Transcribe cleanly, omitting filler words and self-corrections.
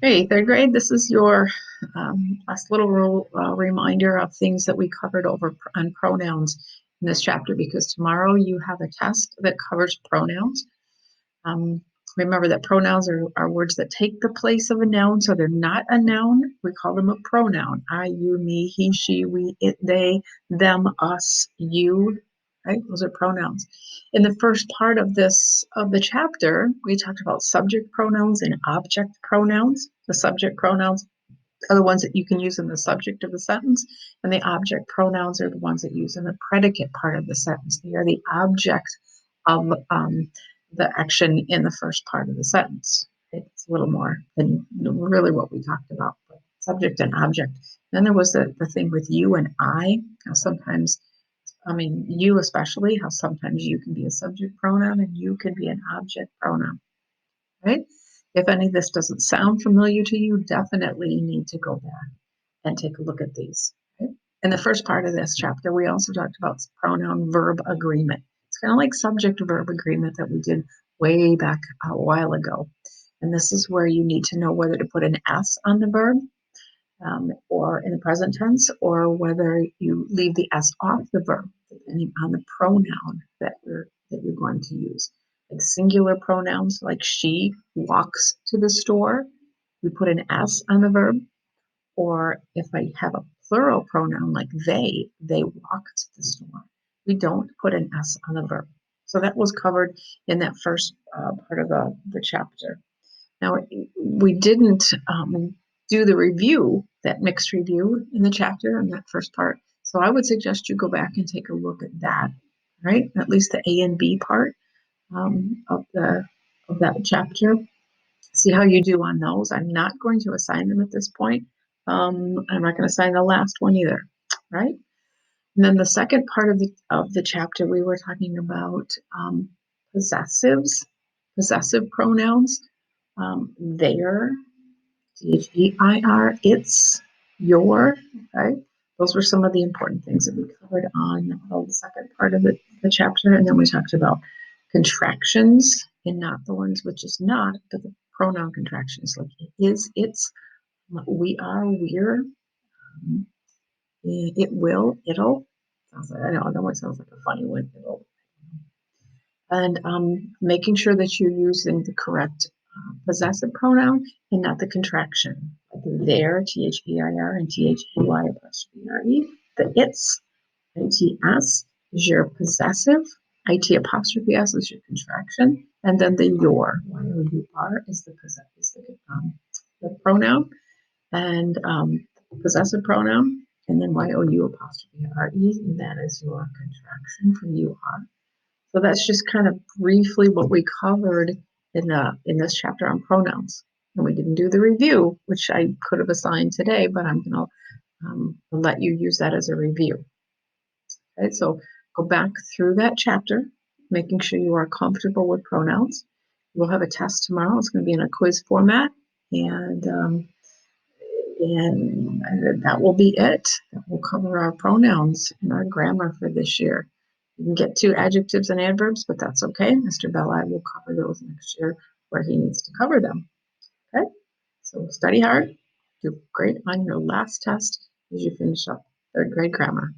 Hey, third grade, this is your last little reminder of things that we covered over on pronouns in this chapter because tomorrow you have a test that covers pronouns. Um, Remember that pronouns are words that take the place of a noun, so they're not a noun. We call them a pronoun. I, you, me, he, she, we, it, they, them, us, you. Right? Those are pronouns. In the first part of the chapter, we talked about subject pronouns and object pronouns. The subject pronouns are the ones that you can use in the subject of the sentence, and the object pronouns are the ones that use in the predicate part of the sentence. They are the object of the action in the first part of the sentence. It's a little more than really what we talked about, but subject and object. Then there was the thing with you and I. How sometimes, I mean, you especially, how sometimes you can be a subject pronoun and you can be an object pronoun, right? If any of this doesn't sound familiar to you, definitely need to go back and take a look at these. Right? In the first part of this chapter, we also talked about pronoun verb agreement. It's kind of like subject verb agreement that we did way back a while ago. And this is where you need to know whether to put an S on the verb or in the present tense, or whether you leave the S off the verb, depending on the pronoun that you're going to use. Like singular pronouns, like she walks to the store, we put an S on the verb. Or if I have a plural pronoun like they walked to the store, we don't put an S on the verb. So that was covered in that first part of the chapter. Now, we didn't do the review, that mixed review in the chapter in that first part. So I would suggest you go back and take a look at that, right? At least the A and B part of that chapter. See how you do on those. I'm not going to assign them at this point. I'm not going to assign the last one either, right? And then the second part of the chapter, we were talking about possessives, possessive pronouns. Their, their, its, your, right? Those were some of the important things that we covered on the second part of the chapter. And then we talked about contractions and not the ones with just not, but the pronoun contractions like it is, it's, we are, we're, it will, it'll. I know that one sounds like a funny one, it'll. And making sure that you're using the correct possessive pronoun and not the contraction. Like there, their, and they''. The its is your possessive. It apostrophe s is your contraction, and then the your is the pronoun, and possessive pronoun, and then you apostrophe re, and that is your contraction from you are. So that's just kind of briefly what we covered in this chapter on pronouns. And we didn't do the review, which I could have assigned today, but I'm going to let you use that as a review. Okay, so go back through that chapter, making sure you are comfortable with pronouns. We'll have a test tomorrow. It's going to be in a quiz format, and that will be it. That will cover our pronouns and our grammar for this year. You can get to adjectives and adverbs, but that's okay. Mr. Belli will cover those next year where he needs to cover them. Okay, so study hard, do great on your last test as you finish up third grade grammar.